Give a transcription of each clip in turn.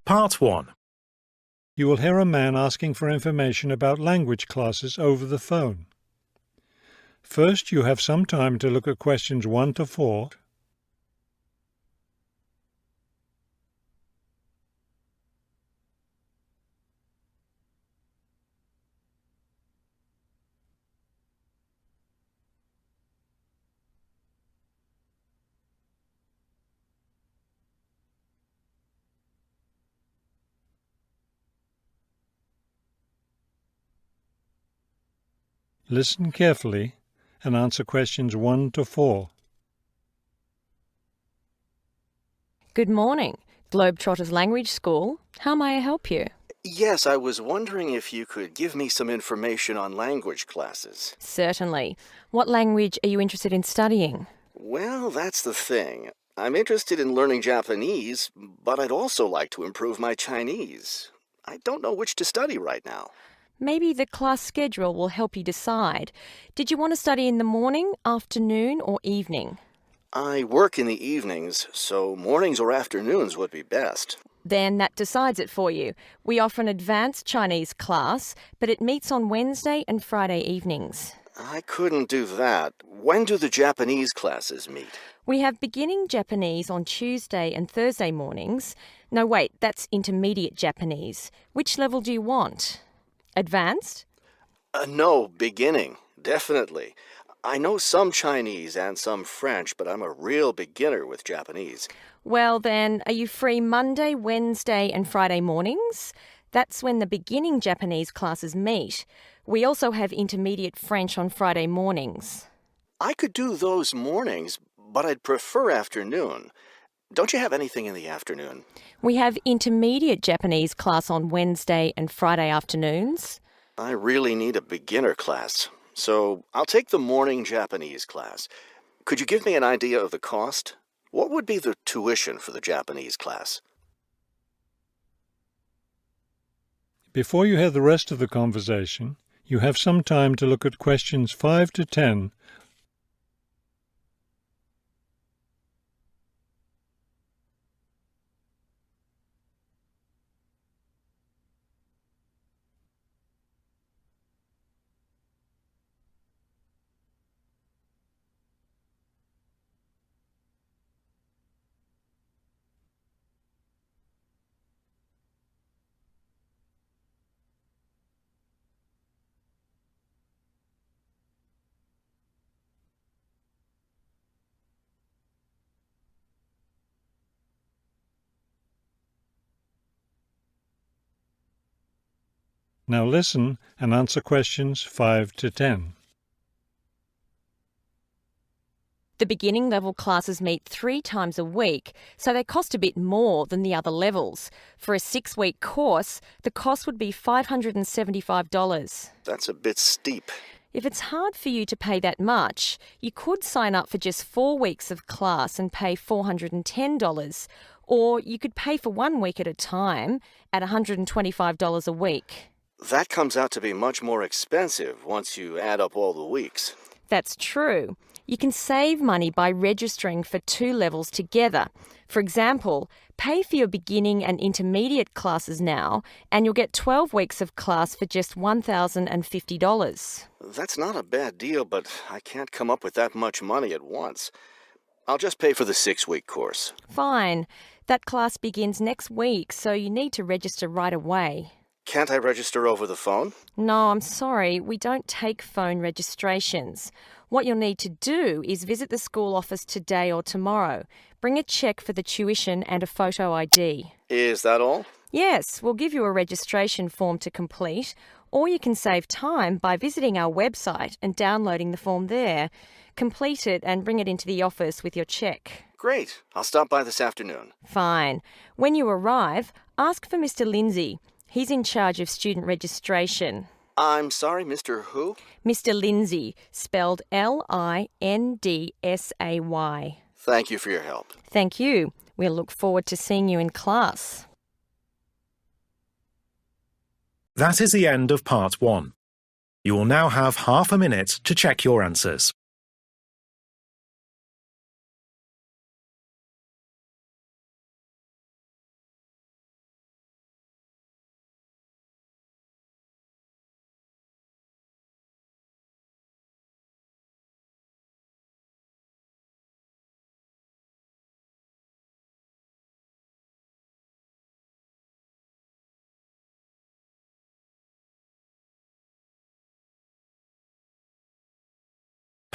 Part 1. You will hear a man asking for information about language classes over the phone. First, you have some time to look at questions 1 to 4. Listen carefully and answer questions 1 to 4. Good morning, Globetrotters Language School. How may I help you? Yes, I was wondering if you could give me some information on language classes. Certainly. What language are you interested in studying? Well, that's the thing. I'm interested in learning Japanese, but I'd also like to improve my Chinese. I don't know which to study right now. Maybe the class schedule will help you decide. Did you want to study in the morning, afternoon, or evening? I work in the evenings, so mornings or afternoons would be best. Then that decides it for you. We offer an advanced Chinese class, but it meets on Wednesday and Friday evenings. I couldn't do that. When do the Japanese classes meet? We have beginning Japanese on Tuesday and Thursday mornings. No, wait, that's intermediate Japanese. Which level do you want? Advanced? No, beginning, definitely. I know some Chinese and some French, but I'm a real beginner with Japanese. Well then, are you free Monday, Wednesday and Friday mornings? That's when the beginning Japanese classes meet. We also have intermediate French on Friday mornings. I could do those mornings, but I'd prefer afternoon. Don't you have anything in the afternoon? We have intermediate Japanese class on Wednesday and Friday afternoons. I really need a beginner class, so I'll take the morning Japanese class. Could you give me an idea of the cost? What would be the tuition for the Japanese class? Before you hear the rest of the conversation, you have some time to look at questions 5 to 10. Now listen and answer questions 5 to 10. The beginning level classes meet 3 times a week, so they cost a bit more than the other levels. For a 6-week course, the cost would be $575. That's a bit steep. If it's hard for you to pay that much, you could sign up for just 4 weeks of class and pay $410, or you could pay for 1 week at a time at $125 a week. That comes out to be much more expensive once you add up all the weeks. That's true. You can save money by registering for 2 levels together. For example, pay for your beginning and intermediate classes now, and you'll get 12 weeks of class for just $1,050. That's not a bad deal, but I can't come up with that much money at once. I'll just pay for the 6-week course. Fine. That class begins next week, so you need to register right away. Can't I register over the phone? No, I'm sorry. We don't take phone registrations. What you'll need to do is visit the school office today or tomorrow. Bring a cheque for the tuition and a photo ID. Is that all? Yes, we'll give you a registration form to complete, or you can save time by visiting our website and downloading the form there. Complete it and bring it into the office with your cheque. Great. I'll stop by this afternoon. Fine. When you arrive, ask for Mr. Lindsay. He's in charge of student registration. I'm sorry, Mr. Who? Mr. Lindsay, spelled Lindsay. Thank you for your help. Thank you. We'll look forward to seeing you in class. That is the end of Part 1. You will now have half a minute to check your answers.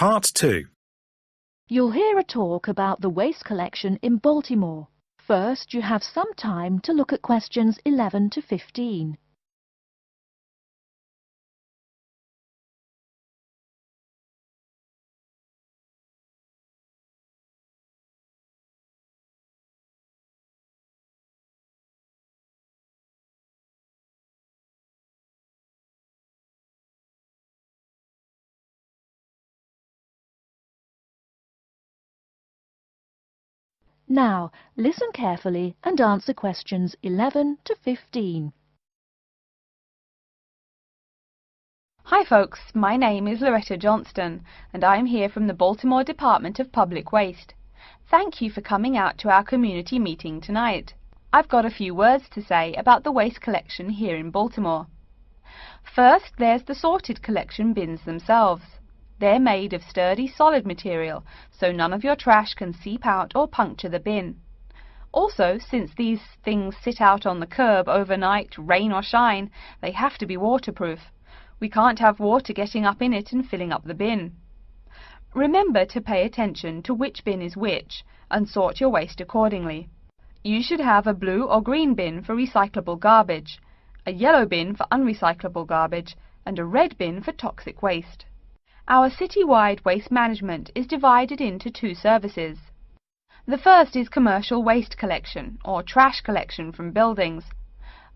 Part 2. You'll hear a talk about the waste collection in Baltimore. First, you have some time to look at questions 11 to 15. Now, listen carefully and answer questions 11 to 15. Hi folks, my name is Loretta Johnston and I am here from the Baltimore Department of Public Waste. Thank you for coming out to our community meeting tonight. I've got a few words to say about the waste collection here in Baltimore. First, there's the sorted collection bins themselves. They're made of sturdy, solid material, so none of your trash can seep out or puncture the bin. Also, since these things sit out on the curb overnight, rain or shine, they have to be waterproof. We can't have water getting up in it and filling up the bin. Remember to pay attention to which bin is which and sort your waste accordingly. You should have a blue or green bin for recyclable garbage, a yellow bin for unrecyclable garbage, and a red bin for toxic waste. Our city-wide waste management is divided into two services. The first is commercial waste collection, or trash collection from buildings.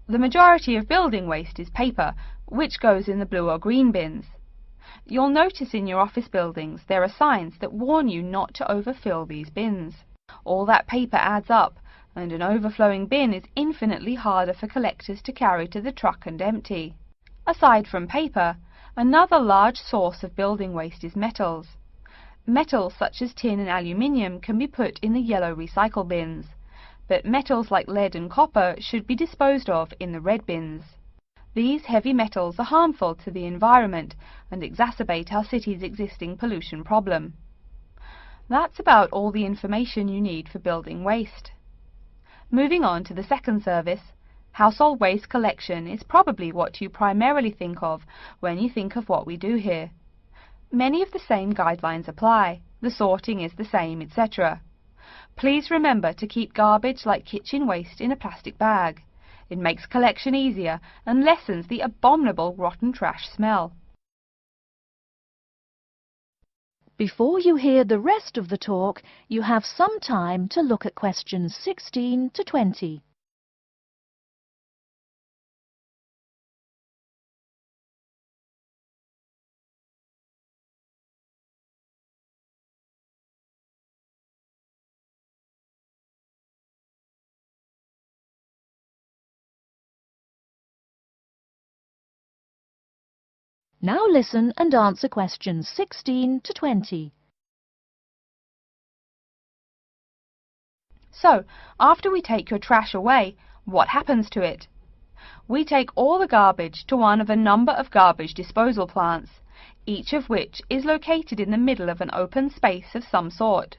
The majority of building waste is paper, which goes in the blue or green bins. You'll notice in your office buildings there are signs that warn you not to overfill these bins. All that paper adds up, and an overflowing bin is infinitely harder for collectors to carry to the truck and empty. Aside from paper, another large source of building waste is metals. Metals such as tin and aluminium can be put in the yellow recycle bins, but metals like lead and copper should be disposed of in the red bins. These heavy metals are harmful to the environment and exacerbate our city's existing pollution problem. That's about all the information you need for building waste. Moving on to the second service, household waste collection is probably what you primarily think of when you think of what we do here. Many of the same guidelines apply, the sorting is the same, etc. Please remember to keep garbage like kitchen waste in a plastic bag. It makes collection easier and lessens the abominable rotten trash smell. Before you hear the rest of the talk, you have some time to look at questions 16 to 20. Now listen and answer questions 16 to 20. So, after we take your trash away, what happens to it? We take all the garbage to one of a number of garbage disposal plants, each of which is located in the middle of an open space of some sort.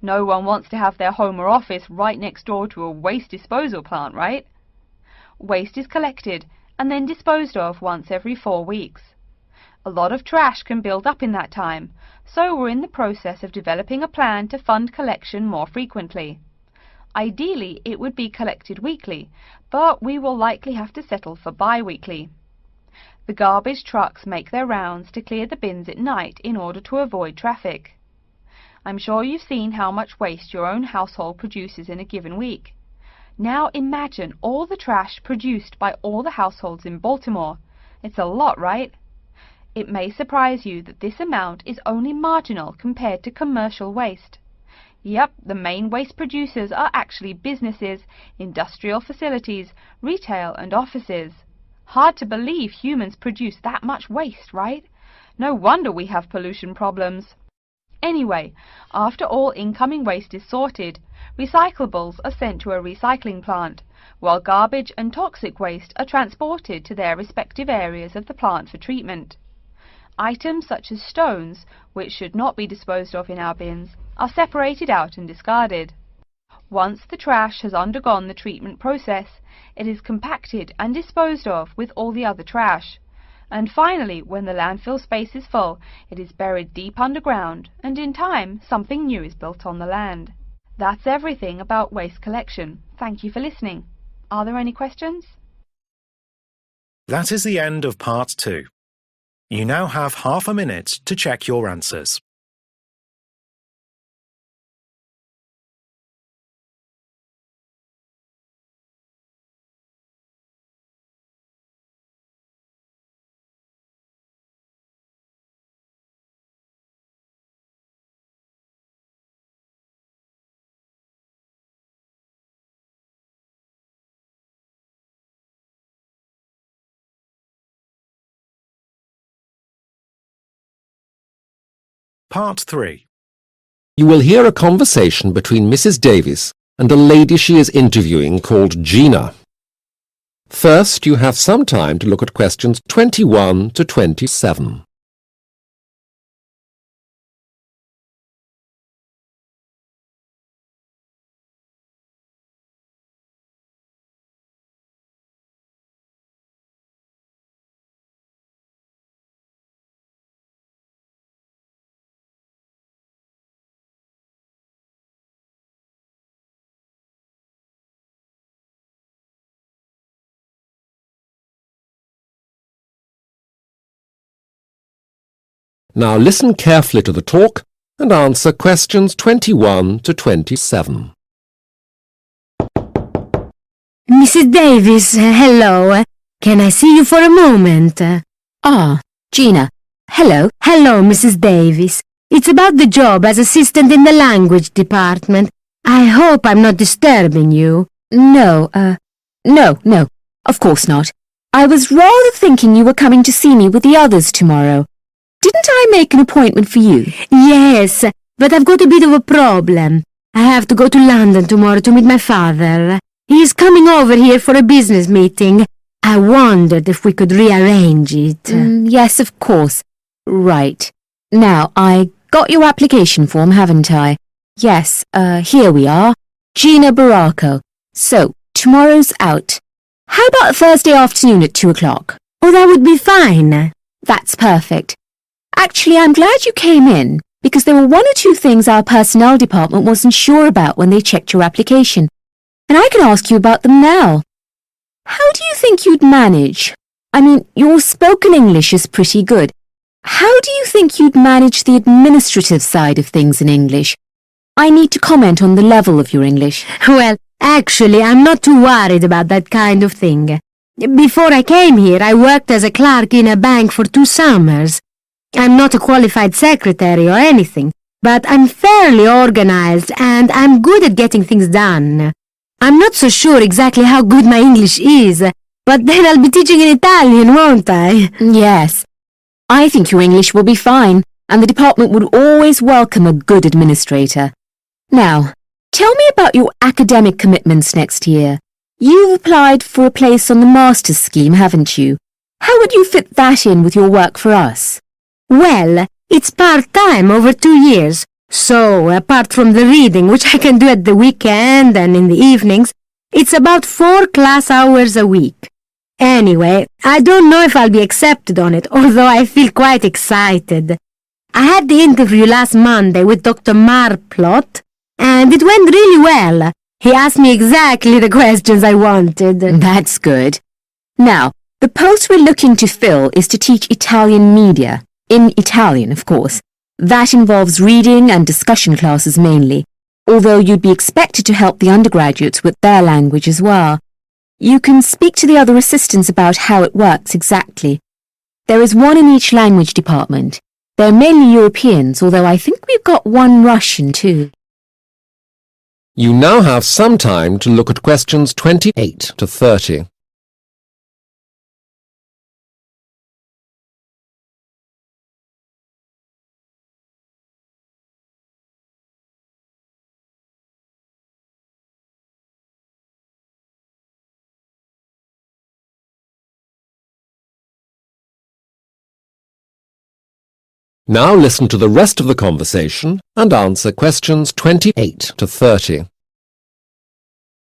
No one wants to have their home or office right next door to a waste disposal plant, right? Waste is collected and then disposed of once every 4 weeks. A lot of trash can build up in that time, so we're in the process of developing a plan to fund collection more frequently. Ideally, it would be collected weekly, but we will likely have to settle for bi-weekly. The garbage trucks make their rounds to clear the bins at night in order to avoid traffic. I'm sure you've seen how much waste your own household produces in a given week. Now imagine all the trash produced by all the households in Baltimore. It's a lot, right? It may surprise you that this amount is only marginal compared to commercial waste. Yep, the main waste producers are actually businesses, industrial facilities, retail and offices. Hard to believe humans produce that much waste, right? No wonder we have pollution problems. Anyway, after all incoming waste is sorted, recyclables are sent to a recycling plant, while garbage and toxic waste are transported to their respective areas of the plant for treatment. Items such as stones, which should not be disposed of in our bins, are separated out and discarded. Once the trash has undergone the treatment process, it is compacted and disposed of with all the other trash, And finally, when the landfill space is full, it is buried deep underground, and in time, something new is built on the land. That's everything about waste collection. Thank you for listening. Are there any questions? That is the end of part 2. You now have half a minute to check your answers. Part 3. You will hear a conversation between Mrs. Davis and a lady she is interviewing called Gina. First, you have some time to look at questions 21 to 27. Now listen carefully to the talk and answer questions 21 to 27. Mrs. Davis, hello. Can I see you for a moment? Gina. Hello. Hello, Mrs. Davis. It's about the job as assistant in the language department. I hope I'm not disturbing you. No, of course not. I was rather thinking you were coming to see me with the others tomorrow. Didn't I make an appointment for you? Yes, but I've got a bit of a problem. I have to go to London tomorrow to meet my father. He's coming over here for a business meeting. I wondered if we could rearrange it. Yes, of course. Right. Now, I got your application form, haven't I? Yes, here we are. Gina Baracco. So, tomorrow's out. How about Thursday afternoon at 2 o'clock? Oh, that would be fine. That's perfect. Actually, I'm glad you came in, because there were one or two things our personnel department wasn't sure about when they checked your application, and I can ask you about them now. How do you think you'd manage? I mean, your spoken English is pretty good. How do you think you'd manage the administrative side of things in English? I need to comment on the level of your English. Well, actually, I'm not too worried about that kind of thing. Before I came here, I worked as a clerk in a bank for 2 summers. I'm not a qualified secretary or anything, but I'm fairly organized and I'm good at getting things done. I'm not so sure exactly how good my English is, but then I'll be teaching in Italian, won't I? Yes. I think your English will be fine, and the department would always welcome a good administrator. Now, tell me about your academic commitments next year. You've applied for a place on the master's scheme, haven't you? How would you fit that in with your work for us? Well, it's part-time over 2 years, so apart from the reading, which I can do at the weekend and in the evenings, it's about 4 class hours a week. Anyway, I don't know if I'll be accepted on it, although I feel quite excited. I had the interview last Monday with Dr. Marplot, and it went really well. He asked me exactly the questions I wanted. That's good. Now, the post we're looking to fill is to teach Italian media. In Italian, of course. That involves reading and discussion classes mainly, although you'd be expected to help the undergraduates with their language as well. You can speak to the other assistants about how it works exactly. There is one in each language department. They're mainly Europeans, although I think we've got one Russian too. You now have some time to look at questions 28 to 30. Now listen to the rest of the conversation and answer questions 28 to 30.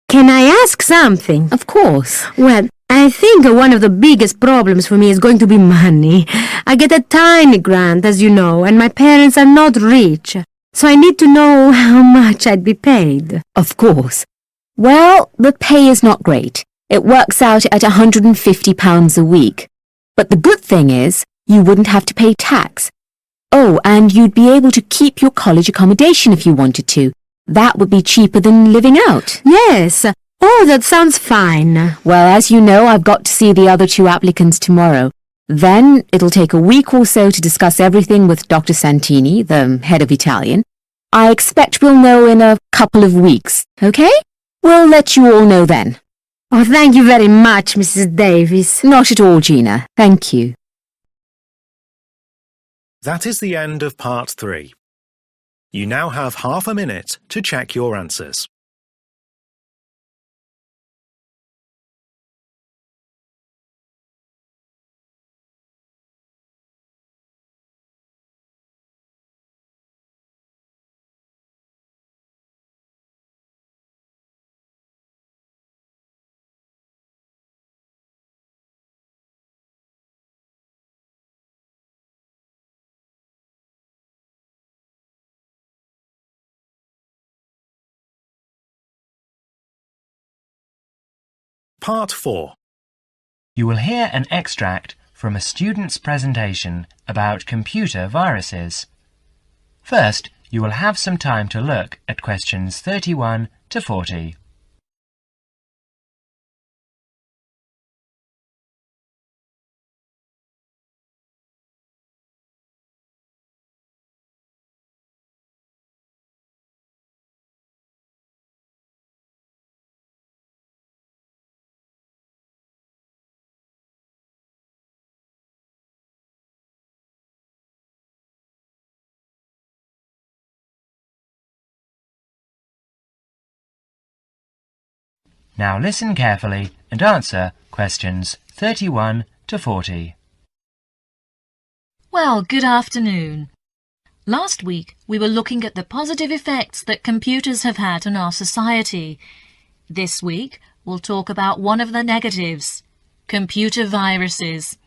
Can I ask something? Of course. Well, I I think one of the biggest problems for me is going to be money. I get a tiny grant, as you know, and my parents are not rich, so I need to know how much I'd be paid. Of course. Well, the pay is not great. It works out at £150 a week. But the good thing is, you wouldn't have to pay tax. Oh, and you'd be able to keep your college accommodation if you wanted to. That would be cheaper than living out. Yes. Oh, that sounds fine. Well, as you know, I've got to see the other 2 applicants tomorrow. Then it'll take a week or so to discuss everything with Dr. Santini, the head of Italian. I expect we'll know in a couple of weeks, okay? We'll let you all know then. Oh, thank you very much, Mrs. Davis. Not at all, Gina. Thank you. That is the end of part 3. You now have half a minute to check your answers. Part 4. You will hear an extract from a student's presentation about computer viruses. First, you will have some time to look at questions 31 to 40. Now listen carefully and answer questions 31 to 40. Well, good afternoon. Last week we were looking at the positive effects that computers have had on our society. This week we'll talk about one of the negatives, computer viruses.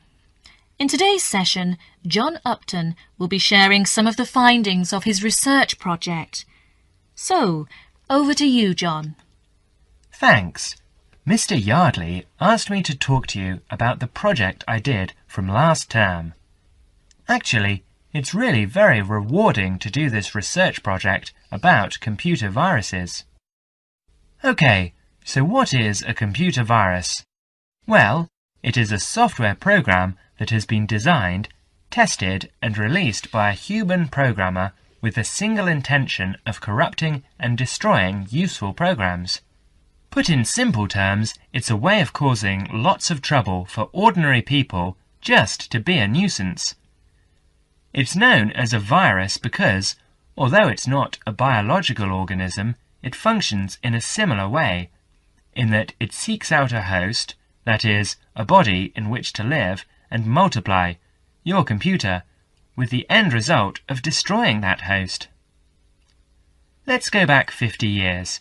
In today's session, John Upton will be sharing some of the findings of his research project. So, over to you, John. Thanks. Mr. Yardley asked me to talk to you about the project I did from last term. Actually, it's really very rewarding to do this research project about computer viruses. Okay, so what is a computer virus? Well, it is a software program that has been designed, tested and released by a human programmer with the single intention of corrupting and destroying useful programs. Put in simple terms, it's a way of causing lots of trouble for ordinary people just to be a nuisance. It's known as a virus because, although it's not a biological organism, it functions in a similar way, in that it seeks out a host, that is, a body in which to live and multiply, your computer, with the end result of destroying that host. Let's go back 50 years.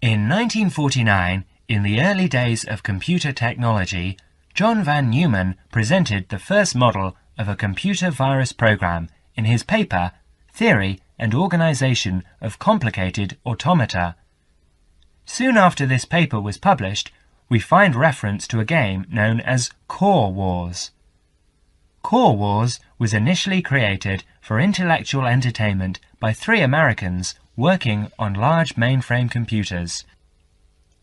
In 1949, in the early days of computer technology, John van Neumann presented the first model of a computer virus program in his paper, Theory and Organization of Complicated Automata. Soon after this paper was published, we find reference to a game known as Core Wars. Core Wars was initially created for intellectual entertainment by 3 Americans working on large mainframe computers.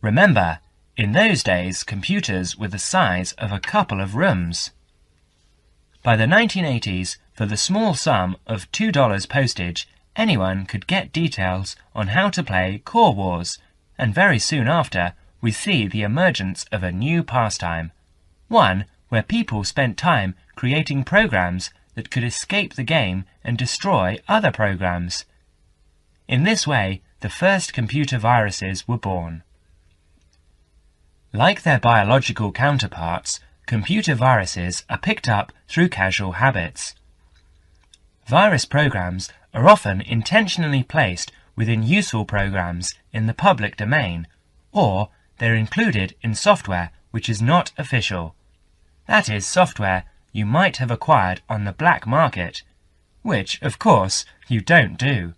Remember, in those days computers were the size of a couple of rooms. By the 1980s, for the small sum of $2 postage, anyone could get details on how to play Core Wars, and very soon after, we see the emergence of a new pastime, one where people spent time creating programs that could escape the game and destroy other programs. In this way, the first computer viruses were born. Like their biological counterparts, computer viruses are picked up through casual habits. Virus programs are often intentionally placed within useful programs in the public domain, or they're included in software which is not official. That is software you might have acquired on the black market, which, of course, you don't do.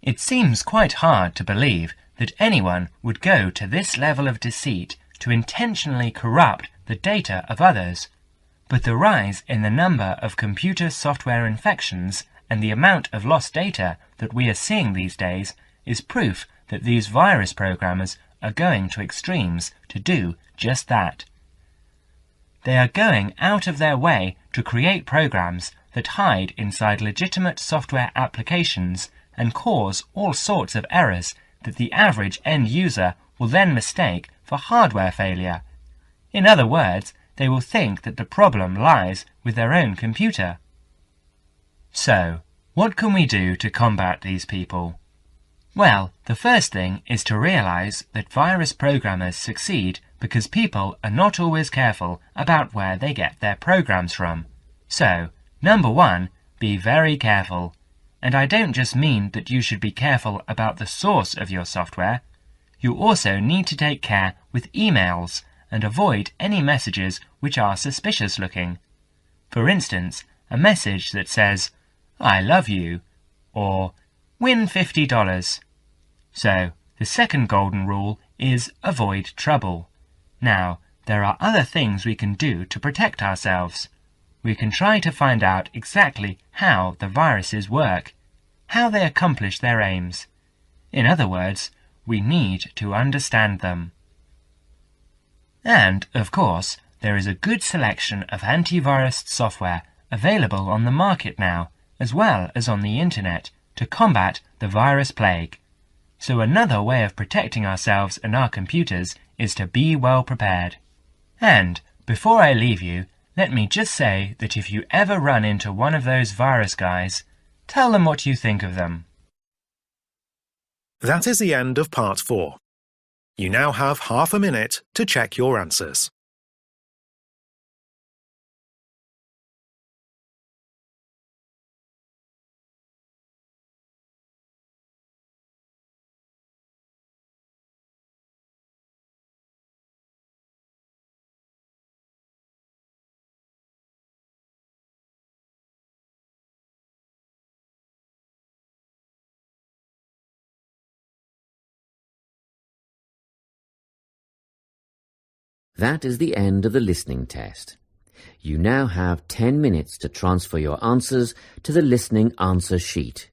It seems quite hard to believe that anyone would go to this level of deceit to intentionally corrupt the data of others, but the rise in the number of computer software infections and the amount of lost data that we are seeing these days is proof that these virus programmers are going to extremes to do just that. They are going out of their way to create programs that hide inside legitimate software applications and cause all sorts of errors that the average end user will then mistake for hardware failure. In other words, they will think that the problem lies with their own computer. So, what can we do to combat these people? Well, the first thing is to realize that virus programmers succeed because people are not always careful about where they get their programs from. So, number one, be very careful. And I don't just mean that you should be careful about the source of your software. You also need to take care with emails and avoid any messages which are suspicious looking. For instance, a message that says, "I love you," or "Win $50. So, the second golden rule is avoid trouble. Now, there are other things we can do to protect ourselves. We can try to find out exactly how the viruses work, how they accomplish their aims. In other words, we need to understand them. And, of course, there is a good selection of antivirus software available on the market now, as well as on the internet, to combat the virus plague. So another way of protecting ourselves and our computers is to be well prepared. And, before I leave you, let me just say that if you ever run into one of those virus guys, tell them what you think of them. That is the end of part 4. You now have half a minute to check your answers. That is the end of the listening test. You now have 10 minutes to transfer your answers to the listening answer sheet.